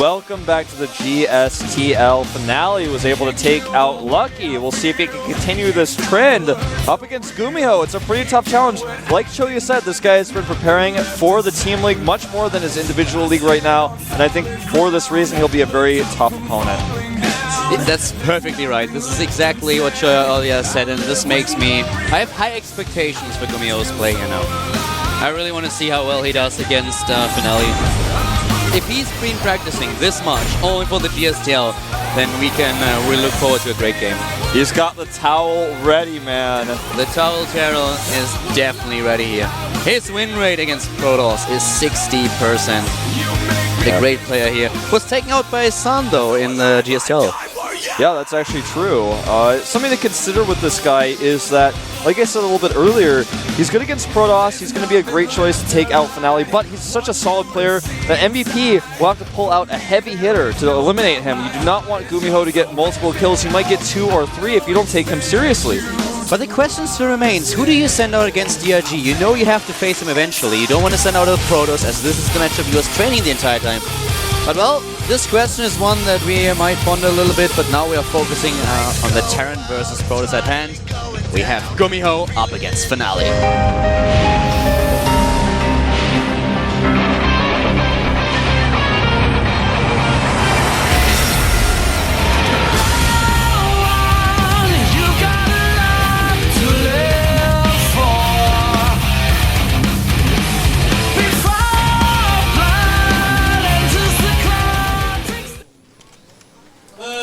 Welcome back to the GSTL finale. Was able to take out Lucky. We'll see if he can continue this trend up against Gumiho. It's a pretty tough challenge. Like Choya said, this guy has been preparing for the team league much more than his individual league right now, and I think for this reason he'll be a very tough opponent. That's perfectly right. This is exactly what Choya earlier said, and this makes me... I have high expectations for Gumiho's play here now. I really want to see how well he does against Finale. If he's been practicing this much only for the GSTL, then we look forward to a great game. He's got the towel ready, man. The towel Terrell is definitely ready here. His win rate against Protoss is 60%. The great player here was taken out by Sando in the GSTL. Yeah, that's actually true. Something to consider with this guy is that, like I said a little bit earlier, he's good against Protoss, he's going to be a great choice to take out Finale, but he's such a solid player that MVP will have to pull out a heavy hitter to eliminate him. You do not want Gumiho to get multiple kills. He might get 2 or 3 if you don't take him seriously. But the question still remains, who do you send out against DRG? You know you have to face him eventually. You don't want to send out a Protoss, as this is the matchup he was training the entire time. But well, this question is one that we might ponder a little bit, but now we are focusing on the Terran versus Protoss at hand. We have Gumiho up against Finale.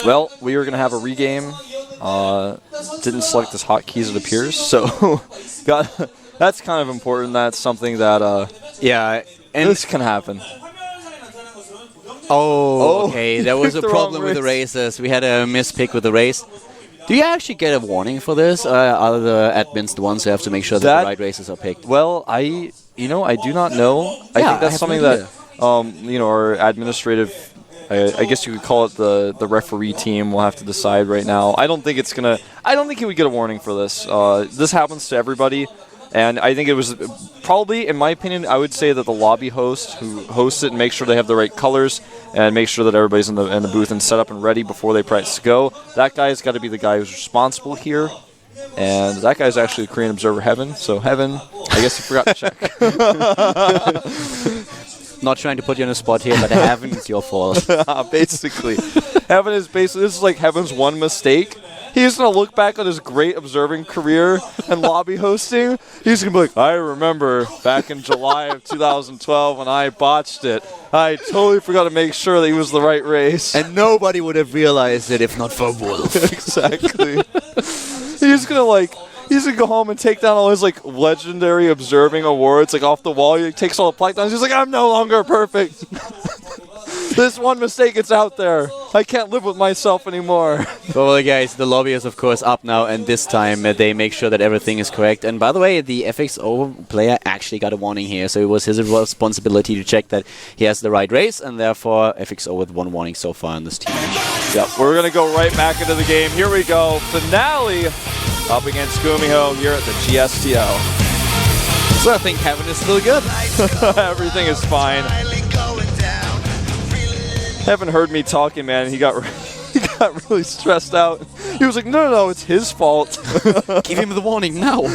Well, we were going to have a regame. Didn't select as hotkeys, it appears. So that's kind of important. That's something that yeah, and this can happen. Oh, okay. There was a problem with the races. We had a mispick with the race. Do you actually get a warning for this? Are the admins the ones who have to make sure that the right races are picked? Well, I do not know. I think that's something that our administrative. I guess you could call it the referee team will have to decide right now. I don't think he would get a warning for this. This happens to everybody, and I think it was probably, in my opinion, I would say that the lobby host who hosts it and makes sure they have the right colors and make sure that everybody's in the booth and set up and ready before they practice to go. That guy's got to be the guy who's responsible here. And that guy's actually a Korean observer, Heaven. So Heaven, I guess you forgot to check. Not trying to put you on a spot here, but Heaven is your fault. Basically. Heaven is this is like Heaven's one mistake. He's going to look back on his great observing career and lobby hosting. He's going to be like, I remember back in July of 2012 when I botched it. I totally forgot to make sure that he was the right race. And nobody would have realized it if not for Wolf. Exactly. He's going to go home and take down all his legendary observing awards off the wall. He takes all the plaques down. He's like, I'm no longer perfect. This one mistake, it's out there. I can't live with myself anymore. Well, guys, the lobby is, of course, up now, and this time they make sure that everything is correct. And by the way, the FXO player actually got a warning here, so it was his responsibility to check that he has the right race, and therefore FXO with 1 warning so far in this team. Yep, we're going to go right back into the game. Here we go. Finale up against Gumiho here at the GSTL. So I think Heaven is still good. Everything is fine. Heaven heard me talking, man. He got really stressed out. He was like, no, it's his fault. Give him the warning now.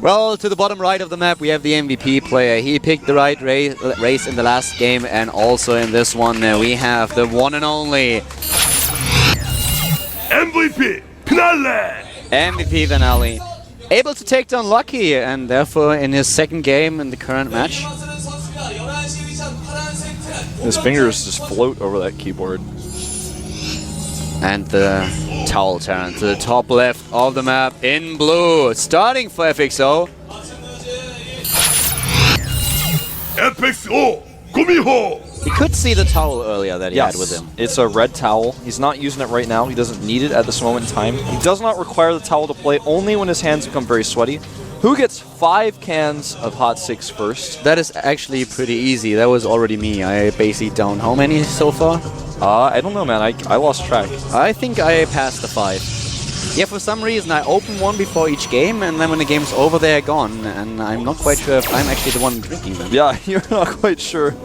Well, to the bottom right of the map, we have the MVP player. He picked the right race in the last game, and also in this one, we have the one and only MVP Finale. MVP Finale. Able to take down Lucky, and therefore in his second game in the current match. His fingers just float over that keyboard. And the Towel Terran to the top left of the map in blue. Starting for FXO. FXO Gumiho. We could see the towel earlier that he had with him. It's a red towel. He's not using it right now. He doesn't need it at this moment in time. He does not require the towel to play only when his hands become very sweaty. Who gets 5 cans of Hot 6 first? That is actually pretty easy. That was already me. I basically downed how many so far? I don't know, man. I lost track. I think I passed the 5. Yeah, for some reason I open one before each game, and then when the game's over, they're gone. And I'm not quite sure if I'm actually the one drinking them. Yeah, you're not quite sure.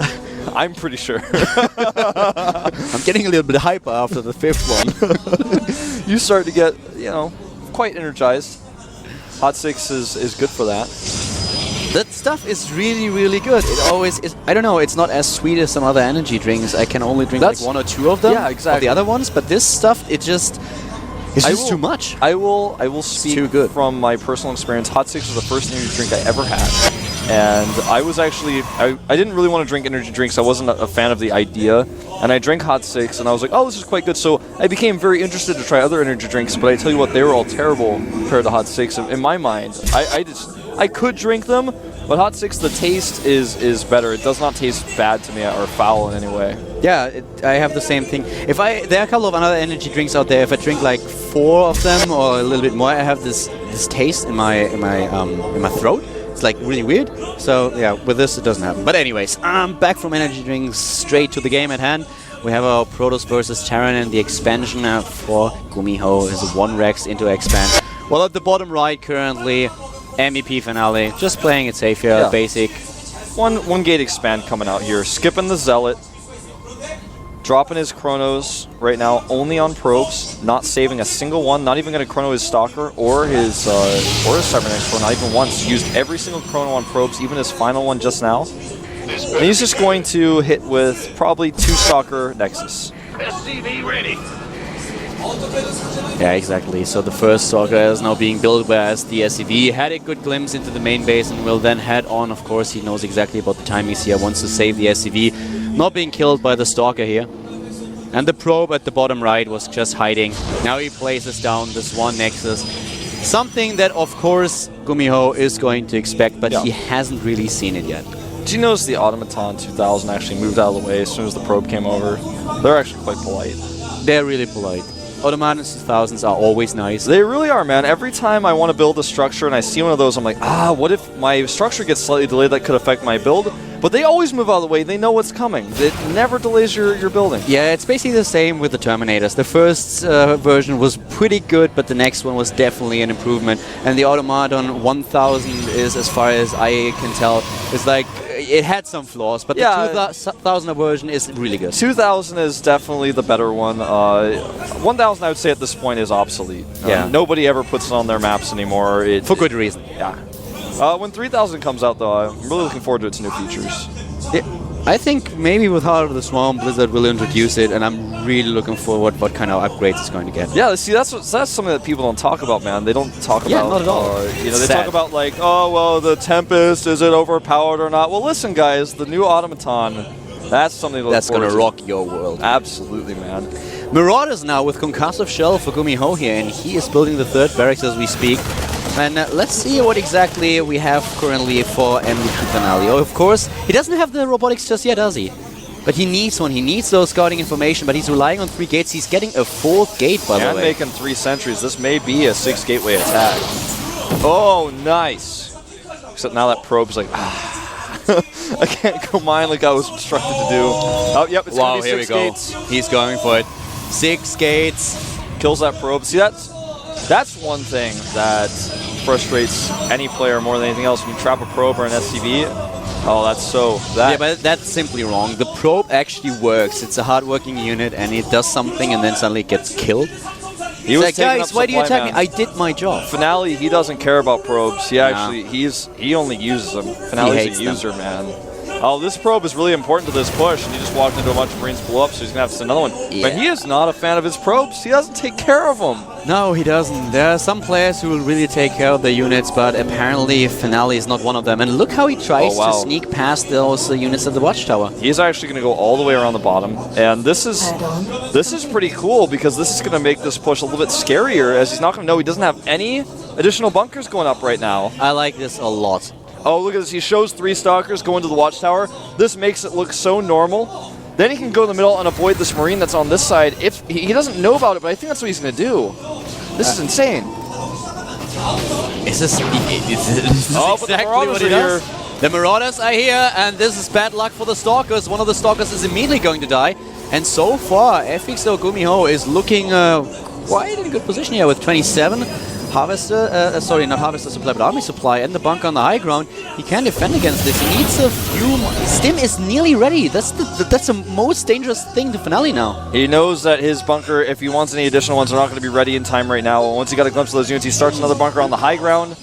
I'm pretty sure. I'm getting a little bit hyper after the 5th one. You start to get, you know, quite energized. Hot 6 is good for that. That stuff is really, really good. It always is. I don't know, it's not as sweet as some other energy drinks. I can only drink like 1 or 2 of them. Yeah, exactly. Of the other ones, but this stuff, it's just too much. I will speak too good. from my personal experience. Hot 6 was the first energy drink I ever had. And I was actually, I didn't really want to drink energy drinks. I wasn't a fan of the idea. And I drank Hot 6 and I was like, oh, this is quite good. So I became very interested to try other energy drinks. But I tell you what, they were all terrible compared to Hot 6. In my mind, I could drink them, but Hot 6, the taste is better. It does not taste bad to me or foul in any way. Yeah, I have the same thing. There are a couple of other energy drinks out there. If I drink like 4 of them or a little bit more, I have this taste in my throat. It's like really weird. So yeah, with this it doesn't happen. But anyways, back from energy drinks straight to the game at hand. We have our Protoss versus Terran, and the expansion for Gumiho is 1 Rex into expand. Well, at the bottom right currently, MVP Finale, just playing it safe here, Yeah. basic. One gate expand coming out here. Skipping the Zealot. Dropping his Chronos right now only on probes, not saving a single one, not even going to chrono his Stalker or his Cybernetics for not even once. Used every single chrono on probes, even his final one just now. And he's just going to hit with probably 2 Stalker Nexus. SCV ready. Yeah, exactly. So the first Stalker is now being built, whereas the SCV had a good glimpse into the main base and will then head on. Of course, he knows exactly about the timings here, wants to save the SCV, not being killed by the Stalker here. And the probe at the bottom right was just hiding. Now he places down this 1 Nexus. Something that, of course, Gumiho is going to expect, but he hasn't really seen it yet. Did you notice the Automaton 2000 actually moved out of the way as soon as the probe came over? They're actually quite polite. They're really polite. Automaton 2000s are always nice. They really are, man. Every time I want to build a structure and I see one of those, I'm like, what if my structure gets slightly delayed that could affect my build? But they always move out of the way. They know what's coming. It never delays your building. Yeah, it's basically the same with the Terminators. The first version was pretty good, but the next one was definitely an improvement. And the Automaton 1000 is, as far as I can tell, is like, it had some flaws, but the 2000 version is really good. 2000 is definitely the better one. 1000, I would say at this point, is obsolete. Yeah. Nobody ever puts it on their maps anymore. For good reason. Yeah. When 3000 comes out, though, I'm really looking forward to its new features. Yeah, I think maybe with Heart of the Swarm, Blizzard will introduce it, and I'm really looking forward what kind of upgrades it's going to get. Yeah, see, that's something that people don't talk about, man. They don't talk about. Not at all. They talk about like, oh well, the Tempest, is it overpowered or not? Well, listen, guys, the new Automaton, that's something to look that's going forward to rock your world. Absolutely, man. Marauders now with Concussive Shell for Gumiho here, and he is building the 3rd barracks as we speak. And let's see what exactly we have currently for MVP Finale. Oh, of course, he doesn't have the robotics just yet, does he? But he needs one. He needs those scouting information, but he's relying on 3 gates. He's getting a 4th gate, by the way. And making 3 sentries. This may be a 6 gateway attack. Oh, nice. Except now that probe's like, I can't go mine like I was instructed to do. Oh, yep, it's going to be 6 gates. He's going for it. 6 gates. Kills that probe. See, that's one thing that frustrates any player more than anything else. When you trap a probe or an SCV, yeah, but that's simply wrong. The probe actually works. It's a hard-working unit, and it does something, and then suddenly it gets killed. He was like, guys, why do you attack me? I did my job. Finale, he doesn't care about probes. He only uses them. Finale's a user, man. Oh, this probe is really important to this push, and he just walked into a bunch of Marines, blew up, so he's going to have to send another one. Yeah. But he is not a fan of his probes. He doesn't take care of them. No, he doesn't. There are some players who will really take care of their units, but apparently Finale is not one of them. And look how he tries to sneak past those units at the Watchtower. He's actually going to go all the way around the bottom. And this is pretty cool, because this is going to make this push a little bit scarier, as he's not going to know he doesn't have any additional bunkers going up right now. I like this a lot. Oh, look at this. He shows 3 Stalkers going to the Watchtower. This makes it look so normal. Then he can go in the middle and avoid this Marine that's on this side. If he doesn't know about it, but I think that's what he's going to do. This is insane. Is this but the Marauders are here. The Marauders are here, and this is bad luck for the Stalkers. One of the Stalkers is immediately going to die. And so far, FXO Gumiho is looking quite in a good position here with 27. Harvester, sorry, not Harvester Supply, but Army Supply and the bunker on the high ground, he can defend against this. He needs a few more. Stim is nearly ready. That's the most dangerous thing to Finale now. He knows that his bunker, if he wants any additional ones, are not going to be ready in time right now. Once he got a glimpse of those units, he starts another bunker on the high ground.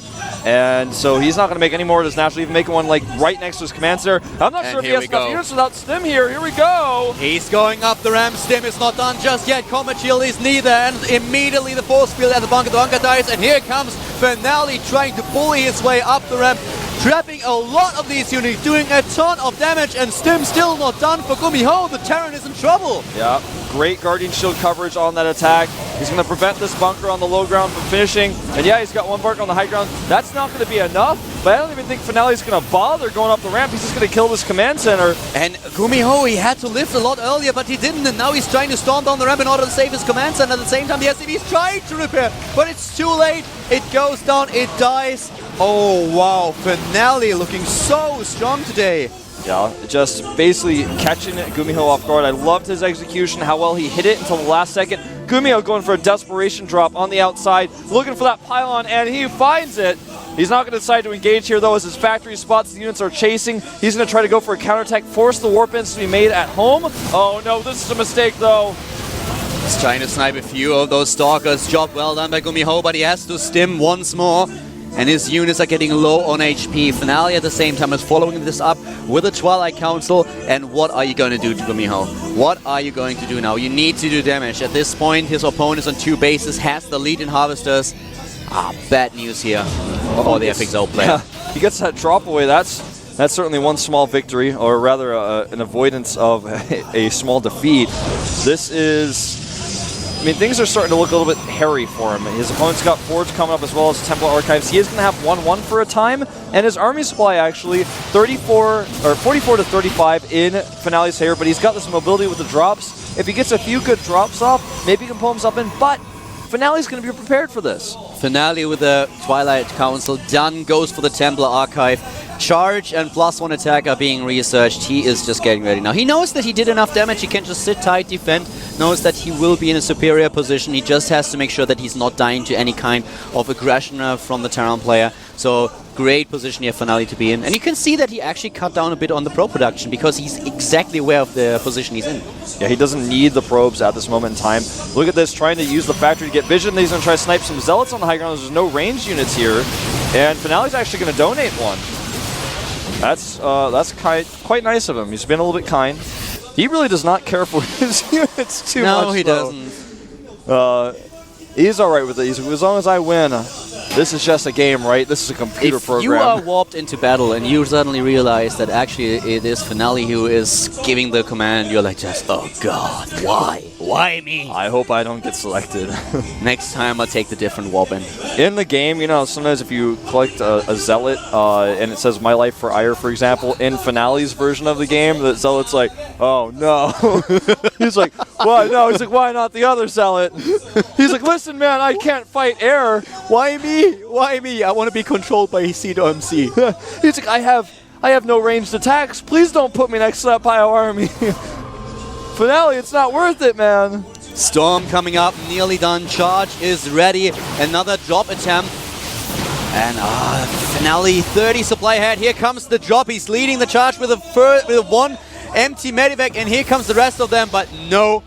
And so he's not going to make any more. Just naturally even making one like right next to his command center. I'm not sure if he has enough units without Stim here. Here we go. He's going up the ramp. Stim is not done just yet. Combat Shield is neither. And immediately the force field at the bunker dies. And here comes Finale trying to bully his way up the ramp. Trapping a lot of these units, doing a ton of damage, and Stim still not done for Gumiho. The Terran is in trouble. Yeah, great Guardian Shield coverage on that attack. He's going to prevent this bunker on the low ground from finishing. And yeah, he's got one bunker on the high ground. That's not going to be enough, but I don't even think Finale's going to bother going up the ramp. He's just going to kill this command center. And Gumiho, he had to lift a lot earlier, but he didn't, and now he's trying to storm down the ramp in order to save his command center. At the same time, the SCV is trying to repair, but it's too late. It goes down, it dies. Oh wow, Finale looking so strong today. Yeah, just basically catching Gumiho off guard. I loved his execution, how well he hit it until the last second. Gumiho going for a desperation drop on the outside, looking for that pylon, and he finds it. He's not going to decide to engage here, though, as his factory spots the units are chasing. He's going to try to go for a counterattack, force the warp ins to be made at home. Oh no, this is a mistake, though. He's trying to snipe a few of those stalkers. Job well done by Gumiho, but he has to stim once more. And his units are getting low on HP. Finale at the same time is following this up with the Twilight Council. And what are you going to do to Gumiho? What are you going to do now? You need to do damage. At this point, his opponent is on 2 bases, has the lead in Harvesters. Bad news here for the FXO player. Yeah, he gets that drop away. That's certainly one small victory, or rather an avoidance of a small defeat. This is... I mean, things are starting to look a little bit hairy for him. His opponent's got Forge coming up as well as Templar Archives. He is going to have 1-1 for a time, and his army supply actually 44 to 35 in Finale's favor, but he's got this mobility with the drops. If he gets a few good drops off, maybe he can pull himself in, but Finale's going to be prepared for this. Finale with the Twilight Council done, goes for the Templar Archive. Charge and +1 attack are being researched. He is just getting ready now. He knows that he did enough damage. He can just sit tight, defend, knows that he will be in a superior position. He just has to make sure that he's not dying to any kind of aggression from the Terran player. So great position here, Finale to be in. And you can see that he actually cut down a bit on the probe production because he's exactly aware of the position he's in. Yeah, he doesn't need the probes at this moment in time. Look at this, trying to use the factory to get vision. He's going to try to snipe some Zealots on the high ground. There's no ranged units here. And Finale's actually going to donate one. That's quite nice of him. He's been a little bit kind. He really does not care for his units too much. No, he doesn't. He's all right with it. As long as I win, this is just a game, right? This is a computer program. If you are warped into battle and you suddenly realize that actually it is Finale who is giving the command, you're like just, oh god, why? Why me? I hope I don't get selected. Next time I'll take the different warp in the game, you know, sometimes if you collect a Zealot and it says My Life for Ire, for example, in Finale's version of the game, the Zealot's like, oh no. He's like, why no? He's like, why not the other Zealot? He's like, listen man, I can't fight air. Why me? Why me? I want to be controlled by C to MC. He's like, I have no ranged attacks. Please don't put me next to that Pio army. Finale, it's not worth it, man. Storm coming up, nearly done. Charge is ready. Another drop attempt. And Finale, 30 supply ahead. Here comes the drop. He's leading the charge with one empty medivac, and here comes the rest of them. But no,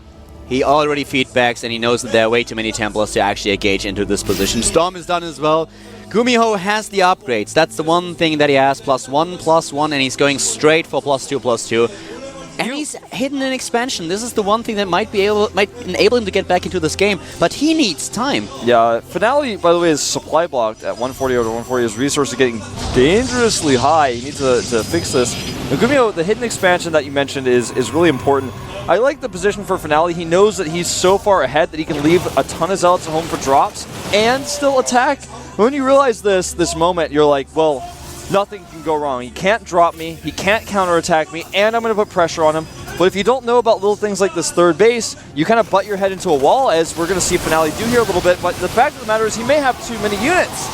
he already feedbacks, and he knows that there are way too many Templars to actually engage into this position. Storm is done as well. Gumiho has the upgrades. That's the one thing that he has. +1/+1, and he's going straight for +2/+2. And he's hidden in expansion. This is the one thing that might enable him to get back into this game, but he needs time. Yeah, Finale, by the way, is supply blocked at 140 over 140. His resources are getting dangerously high. He needs to fix this. Now, Gumiho, the hidden expansion that you mentioned is really important. I like the position for Finale. He knows that he's so far ahead that he can leave a ton of Zealots at home for drops and still attack. When you realize this moment, you're like, well, nothing can go wrong. He can't drop me, he can't counterattack me, and I'm going to put pressure on him. But if you don't know about little things like this third base, you kind of butt your head into a wall, as we're going to see Finale do here a little bit. But the fact of the matter is he may have too many units.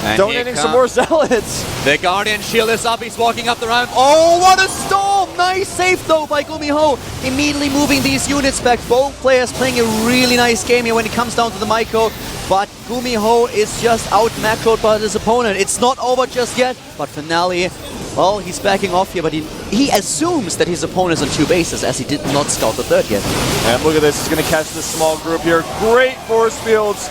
And donating some more Zealots. The Guardian Shield is up, he's walking up the ramp. Oh, what a storm! nice save though by Gumiho. Immediately moving these units back. Both players playing a really nice game here when it comes down to the Maiko. But Gumiho is just out-macroed by his opponent. It's not over just yet, but Finale, well, he's backing off here, but he assumes that his opponent is on 2 bases, as he did not scout the 3rd yet. And look at this, he's going to catch this small group here. Great force fields,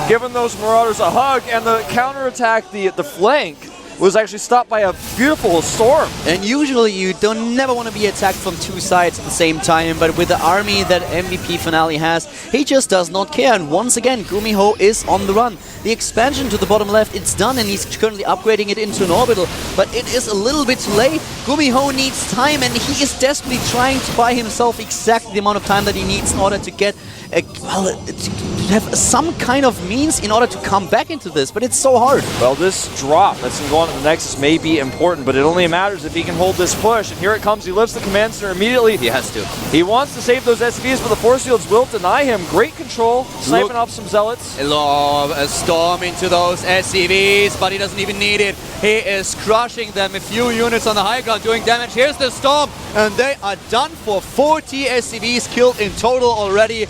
giving those Marauders a hug, and the counterattack, the flank, was actually stopped by a beautiful storm. And usually you never want to be attacked from 2 sides at the same time, but with the army that MVP Finale has, he just does not care. And once again, Gumiho is on the run. The expansion to the bottom left, it's done, and he's currently upgrading it into an orbital, but it is a little bit too late. Gumiho needs time, and he is desperately trying to buy himself exactly the amount of time that he needs in order to get to have some kind of means in order to come back into this, but it's so hard. Well, this drop that's going to go on to the Nexus may be important, but it only matters if he can hold this push. And here it comes. He lifts the command center immediately. He has to. He wants to save those SCVs, but the force fields will deny him. Great control, sniping off some Zealots. A storm into those SCVs, but he doesn't even need it. He is crushing them. A few units on the high ground doing damage. Here's the storm, and they are done for 40 SCVs killed in total already.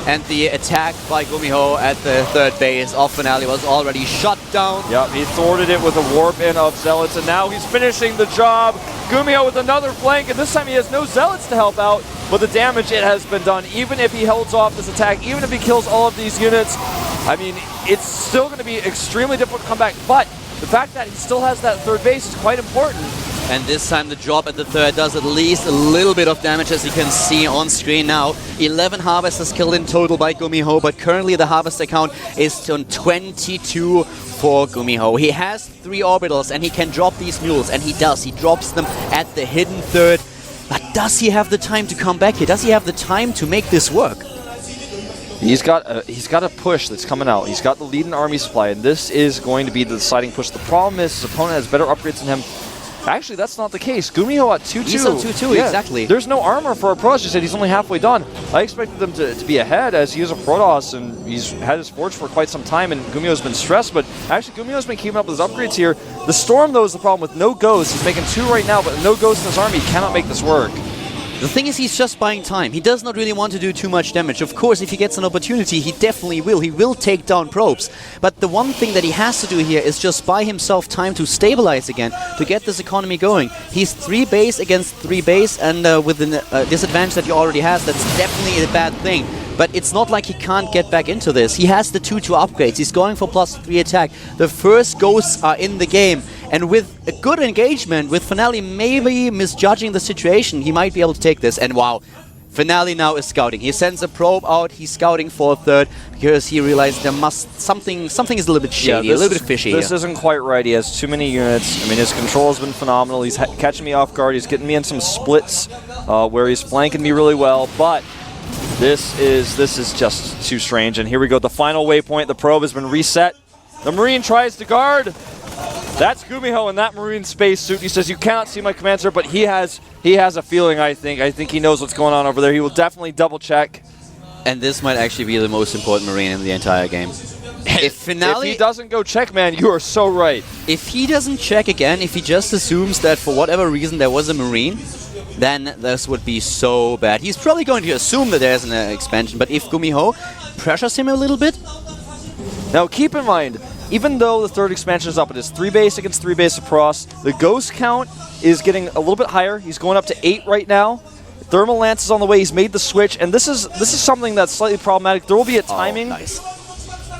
And the attack by Gumiho at the 3rd base of Finale was already shut down. Yep, he thwarted it with a warp in of Zealots, and now he's finishing the job. Gumiho with another flank, and this time he has no Zealots to help out, but the damage, it has been done. Even if he holds off this attack, even if he kills all of these units, I mean, it's still going to be extremely difficult to come back, but the fact that he still has that 3rd base is quite important. And this time the drop at the 3rd does at least a little bit of damage, as you can see on screen now. 11 Harvesters killed in total by Gumiho, but currently the Harvester count is on 22 for Gumiho. He has 3 orbitals and he can drop these mules, and he does. He drops them at the hidden 3rd. But does he have the time to come back here? Does he have the time to make this work? He's got a push that's coming out. He's got the lead in army supply, and this is going to be the deciding push. The problem is his opponent has better upgrades than him. Actually, that's not the case. Gumiho at 2-2. He's on 2-2, yeah, exactly. There's no armor for our pros. You said he's only halfway done. I expected them to be ahead, as he is a Protoss, and he's had his Forge for quite some time, and Gumiho's been stressed, but actually Gumiho's been keeping up with his upgrades here. The Storm, though, is the problem with no Ghost. He's making 2 right now, but no Ghost in his army. He cannot make this work. The thing is, he's just buying time. He does not really want to do too much damage. Of course, if he gets an opportunity, he definitely will. He will take down probes. But the one thing that he has to do here is just buy himself time to stabilize again, to get this economy going. He's 3 base against 3 base, and with the disadvantage that he already has, that's definitely a bad thing. But it's not like he can't get back into this. He has the 2-2 upgrades. He's going for +3 attack. The first ghosts are in the game. And with a good engagement, with Finale maybe misjudging the situation, he might be able to take this. And wow, Finale now is scouting. He sends a probe out. He's scouting for a 3rd because he realized there must something is a little bit shady, a little bit fishy. This isn't quite right. He has too many units. I mean, his control has been phenomenal. He's catching me off guard. He's getting me in some splits where he's flanking me really well. But this is just too strange. And here we go. The final waypoint. The probe has been reset. The Marine tries to guard. That's Gumiho in that Marine spacesuit. He says, "You cannot see my commander," but he has a feeling, I think. I think he knows what's going on over there. He will definitely double check. And this might actually be the most important Marine in the entire game. If he doesn't go check, man, you are so right. If he doesn't check again, if he just assumes that for whatever reason there was a Marine, then this would be so bad. He's probably going to assume that there's an expansion, but if Gumiho pressures him a little bit... Now keep in mind, even though the 3rd expansion is up, it is 3 base against 3 base across. The Ghost count is getting a little bit higher. He's going up to 8 right now. Thermal Lance is on the way. He's made the switch, and this is something that's slightly problematic. There will be a timing. Oh, nice.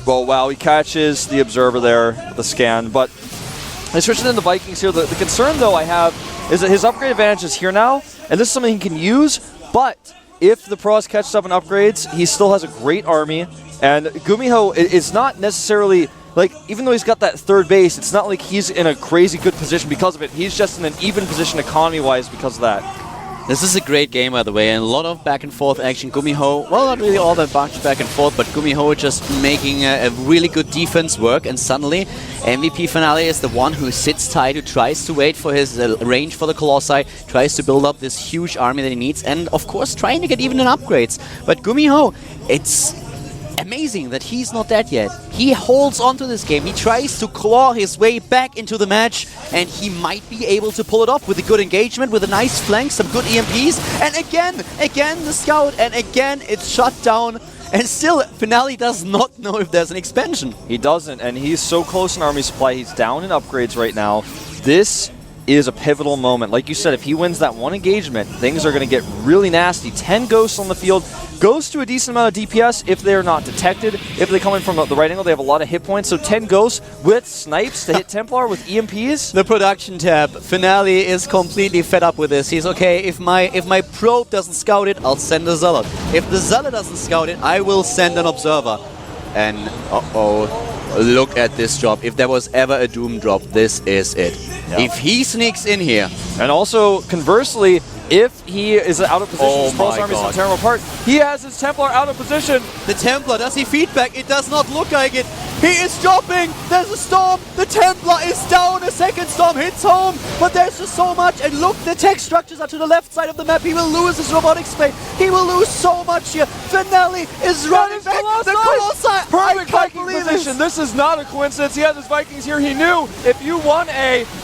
Well, wow, he catches the Observer there with the scan, but he's switching into Vikings here. The concern, though, I have is that his upgrade advantage is here now, and this is something he can use, but if the Pros catches up in upgrades, he still has a great army, and Gumiho is not necessarily... Like, even though he's got that 3rd base, it's not like he's in a crazy good position because of it. He's just in an even position economy-wise because of that. This is a great game, by the way, and a lot of back-and-forth action. Gumiho, well, not really all that much back-and-forth, but Gumiho just making a really good defense work, and suddenly MVP Finale is the one who sits tight, who tries to wait for his range for the Colossi, tries to build up this huge army that he needs, and, of course, trying to get even in upgrades. But Gumiho, it's amazing that he's not dead yet. He holds on to this game. He tries to claw his way back into the match, and he might be able to pull it off with a good engagement, with a nice flank, some good EMPs, and again the scout, and again it's shut down. And still, Finale does not know if there's an expansion. He doesn't, and he's so close in army supply. He's down in upgrades right now. This is a pivotal moment. Like you said, if he wins that one engagement, things are going to get really nasty. 10 ghosts on the field. Ghosts to a decent amount of DPS if they're not detected. If they come in from the right angle, they have a lot of hit points. So 10 ghosts with snipes to hit Templar with EMPs. The production tab. Finale is completely fed up with this. He's okay, if my probe doesn't scout it, I'll send a zealot. If the zealot doesn't scout it, I will send an observer. And look at this drop. If there was ever a Doom drop, this is it. Yep. If he sneaks in here. And also, conversely, if he is out of position, his Pulse Army is tearing apart, he has his Templar out of position. The Templar, does he feedback? It does not look like it. He is dropping. There's a storm. The Templar is down. A second storm hits home. But there's just so much. And look, the tech structures are to the left side of the map. He will lose his robotics play. He will lose so much here. Finale is running back. The Colossi. Perfect Viking position. This is not a coincidence. He has his Vikings here. He knew if you won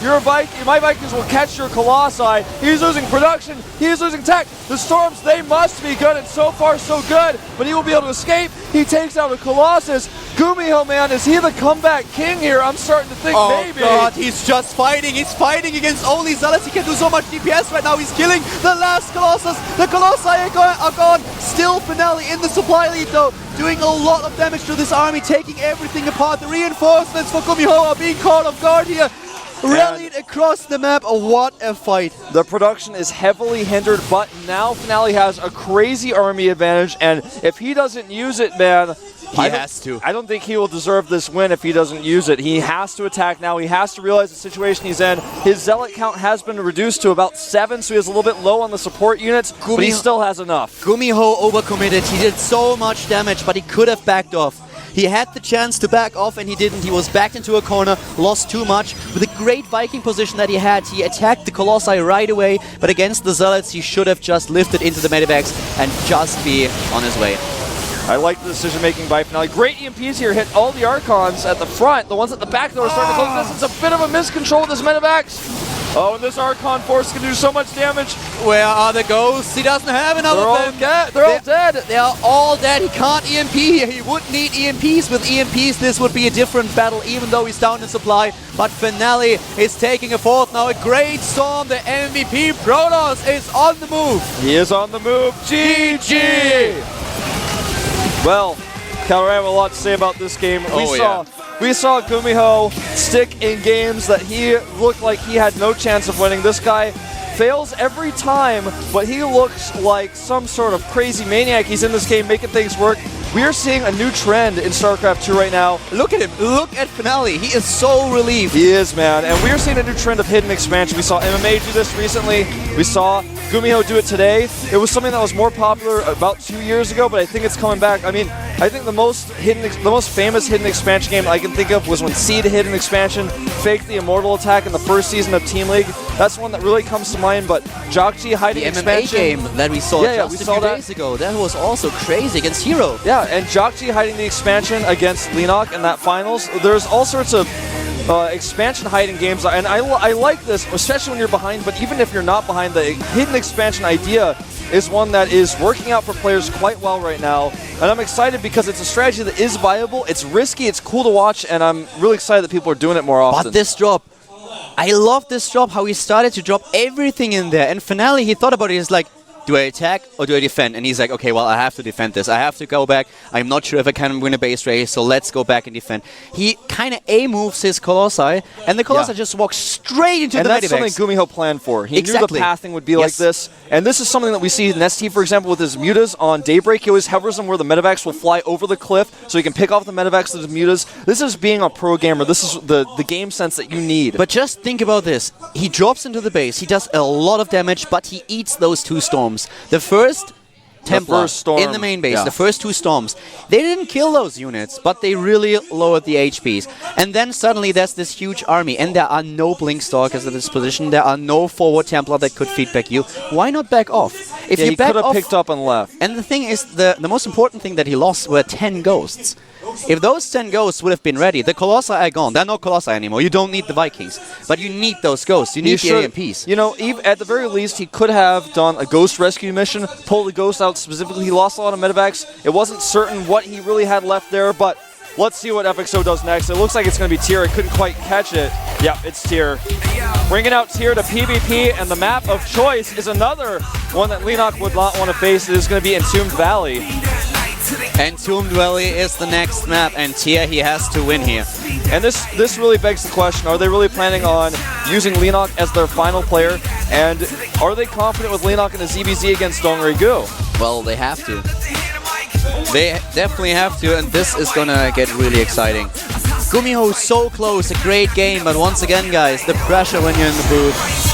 your Viking, my Vikings will catch your Colossi. He's losing production. He's losing tech. The Storms, they must be good, and so far so good. But he will be able to escape. He takes out a Colossus. Gumiho, man, is he the comeback king here? I'm starting to think maybe. Oh god, he's just fighting. He's fighting against only Zealots. He can do so much DPS right now. He's killing the last Colossus. The Colossi are gone. Still Finale in the supply lead though, doing a lot of damage to this army, taking everything apart. The reinforcements for Gumiho are being caught off guard here. Rallied across the map. What a fight. The production is heavily hindered, but now Finale has a crazy army advantage, and if he doesn't use it, man, he has to. I don't think he will deserve this win if he doesn't use it. He has to attack now. He has to realize the situation he's in. His Zealot count has been reduced to about 7, so he is a little bit low on the support units, but he still has enough. Gumiho overcommitted. He did so much damage, but he could have backed off. He had the chance to back off and he didn't. He was backed into a corner, lost too much. With a great Viking position that he had, he attacked the Colossi right away, but against the Zealots, he should have just lifted into the medivacs and just be on his way. I like the decision-making by Finale. Great EMPs here, hit all the Archons at the front. The ones at the back, though, are starting to close this. It's a bit of a miscontrol with this medivacs. Oh, and this Archon force can do so much damage. Where are the ghosts? He doesn't have enough of them. They're all dead. They are all dead. He can't EMP here. He would need EMPs. With EMPs, this would be a different battle, even though he's down in supply. But Finale is taking a fourth now. A great storm. The MVP Protoss is on the move. He is on the move. GG! Well, Calder, I have a lot to say about this game. We saw Gumiho stick in games that he looked like he had no chance of winning. This guy fails every time, but he looks like some sort of crazy maniac. He's in this game making things work. We are seeing a new trend in StarCraft 2 right now. Look at him. Look at Finale. He is so relieved. He is, man. And we are seeing a new trend of hidden expansion. We saw MMA do this recently. We saw Gumiho do it today. It was something that was more popular about 2 years ago, but I think it's coming back. I mean, I think the most famous hidden expansion game I can think of was when Seed hidden expansion faked the Immortal attack in the first season of Team League. That's one that really comes to mind, but Jokji hiding the expansion. MMA game that we saw just a few days ago. That was also crazy against Hero. Yeah, and Jokji hiding the expansion against Lenok in that finals. There's all sorts of expansion hiding games, and I like this, especially when you're behind, but even if you're not behind, the hidden expansion idea is one that is working out for players quite well right now, and I'm excited because it's a strategy that is viable, it's risky, it's cool to watch, and I'm really excited that people are doing it more often. But this drop, I love this drop, how he started to drop everything in there, and Finale, he thought about it, he's like, do I attack or do I defend? And he's like, okay, well, I have to defend this. I have to go back. I'm not sure if I can win a base race, so let's go back and defend. He kind of A-moves his Colossi, and the Colossi just walks straight into the medivacs. And that's something Gumiho planned for. He knew the pathing would be like this. And this is something that we see in ST, for example, with his mutas on Daybreak. He always hovers them where the medivacs will fly over the cliff, so he can pick off the medivacs with his mutas. This is being a pro gamer. This is the game sense that you need. But just think about this. He drops into the base. He does a lot of damage, but he eats those 2 storms. The first Templar first storm, in the main base, yeah. the first 2 storms, they didn't kill those units, but they really lowered the HPs. And then suddenly there's this huge army, and there are no Blink Stalkers at this position. There are no forward Templar that could feedback you. Why not back off? If Yeah, you he back could have off, picked up and left. and the thing is, the most important thing that he lost were 10 ghosts. If those 10 ghosts would have been ready, the Colossi are gone. There are no Colossi anymore. You don't need the Vikings. But you need those ghosts. You need the AMPs. You know, at the very least, he could have done a ghost rescue mission, pulled the ghost out specifically. He lost a lot of medevacs. It wasn't certain what he really had left there, but let's see what FXO does next. It looks like it's going to be Tier. I couldn't quite catch it. Yep, it's Tier. Bringing out Tier to PvP, and the map of choice is another one that Lenok would not want to face. It is going to be Entombed Valley. Entombed Valley is the next map, and Tier, he has to win here. And this really begs the question, are they really planning on using Lenok as their final player? And are they confident with Lenok in a ZBZ against Dongri-gu? Well, they have to. They definitely have to, and this is gonna get really exciting. Gumiho so close, a great game, but once again, guys, the pressure when you're in the booth.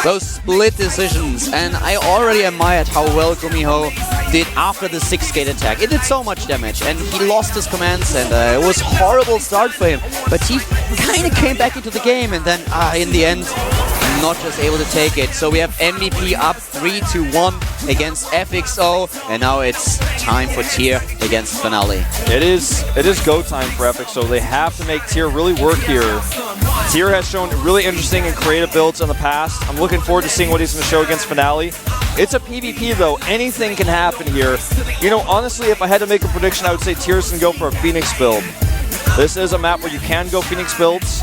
Those split decisions, and I already admired how well Gumiho did after the 6-gate attack. It did so much damage, and he lost his commands, and it was a horrible start for him. But he kind of came back into the game, and then in the end, not just able to take it. So we have MVP up 3-1 against FXO, and now it's time for Tier against Finale. It is go time for FXO. They have to make Tier really work here. Tier has shown really interesting and creative builds in the past. I'm looking forward to seeing what he's going to show against Finale. It's a PvP though. Anything can happen here. You know, honestly, if I had to make a prediction, I would say Tier's going to go for a Phoenix build. This is a map where you can go Phoenix builds.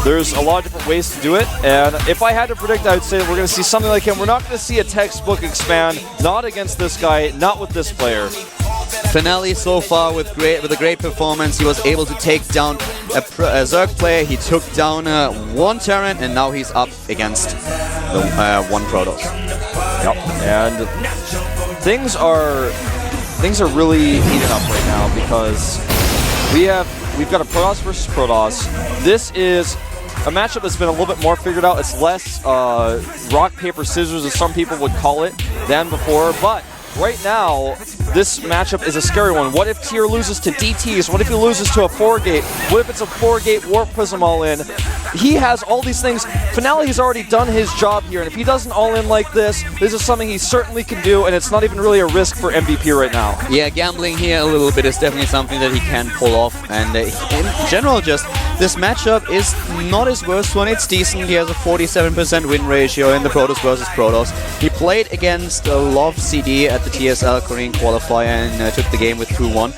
There's a lot of different ways to do it, and if I had to predict, I would say we're going to see something like him. We're not going to see a textbook expand, not against this guy, not with this player. Finale so far with a great performance. He was able to take down a Zerg player. He took down one Terran, and now he's up against the one Protoss. Yep, and things are really heating up right now because we've got a Protoss versus Protoss. This is a matchup that's been a little bit more figured out. It's less rock, paper, scissors, as some people would call it, than before. But right now, this matchup is a scary one. What if Tier loses to DTs? What if he loses to a 4-gate? What if it's a 4-gate Warp Prism all-in? He has all these things. Finale has already done his job here, and if he doesn't all-in like this is something he certainly can do, and it's not even really a risk for MVP right now. Yeah, gambling here a little bit is definitely something that he can pull off, and in general, just this matchup is not his worst one. It's decent. He has a 47% win ratio in the Protoss versus Protoss. He played against Love CD at the TSL Korean qualifier and took the game with 2-1.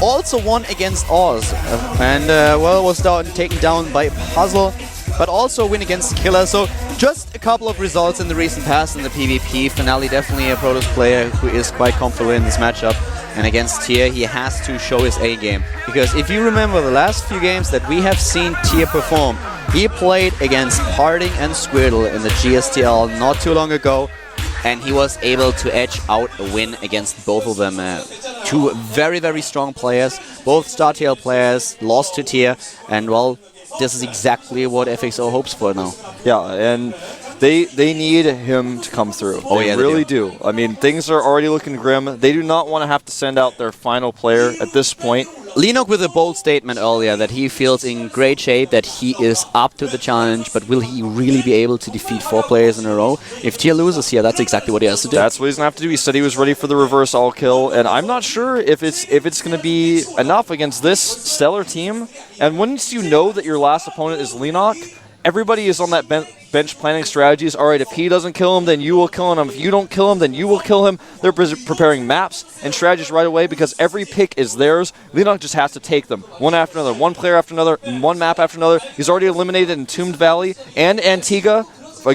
Also won against Oz, and was taken down by Puzzle, but also win against Killer. So just a couple of results in the recent past in the PvP. Finale definitely a Protoss player who is quite comfortable in this matchup. And against Tier, he has to show his A game. Because if you remember the last few games that we have seen Tier perform, he played against Harding and Squirtle in the GSTL not too long ago. And he was able to edge out a win against both of them. Two very, very strong players, both StarTale players, lost to Tier, and well, this is exactly what FXO hopes for now. Yeah, and they need him to come through. Oh, yeah, they really do. I mean, things are already looking grim. They do not want to have to send out their final player at this point. Lenok with a bold statement earlier that he feels in great shape, that he is up to the challenge, but will he really be able to defeat 4 players in a row? If Tier loses here, that's exactly what he has to do. That's what he's going to have to do. He said he was ready for the reverse all kill, and I'm not sure if it's going to be enough against this stellar team. And once you know that your last opponent is Lenok, everybody is on that bench planning strategies. All right, if he doesn't kill him, then you will kill him. If you don't kill him, then you will kill him. They're preparing maps and strategies right away because every pick is theirs. Lenok just has to take them one after another, one player after another, one map after another. He's already eliminated Entombed Valley and Antigua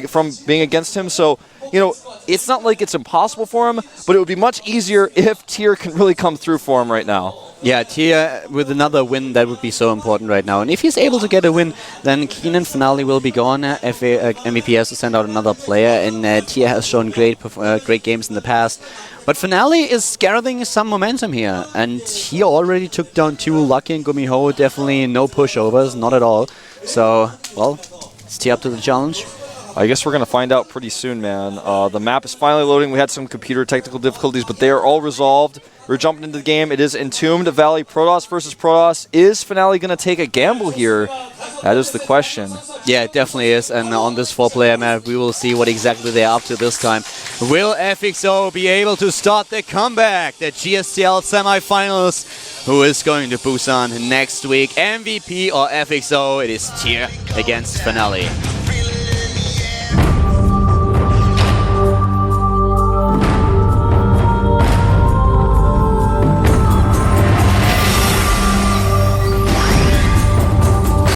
from being against him. So, you know, it's not like it's impossible for him, but it would be much easier if Tier can really come through for him right now. Yeah, Tier with another win, that would be so important right now. And if he's able to get a win, then Keenan Finale will be gone. MVP has to send out another player, and Tier has shown great games in the past. But Finale is gathering some momentum here, and he already took down 2 Lucky and Gumiho. Definitely no pushovers, not at all. So, well, it's Tier up to the challenge. I guess we're going to find out pretty soon, man. The map is finally loading. We had some computer technical difficulties, but they are all resolved. We're jumping into the game. It is Entombed Valley Protoss versus Protoss. Is Finale going to take a gamble here? That is the question. Yeah, it definitely is. And on this 4-player map, we will see what exactly they're up to this time. Will FXO be able to start the comeback? The GSTL semifinals. Who is going to Busan next week? MVP or FXO? It is Tier against Finale.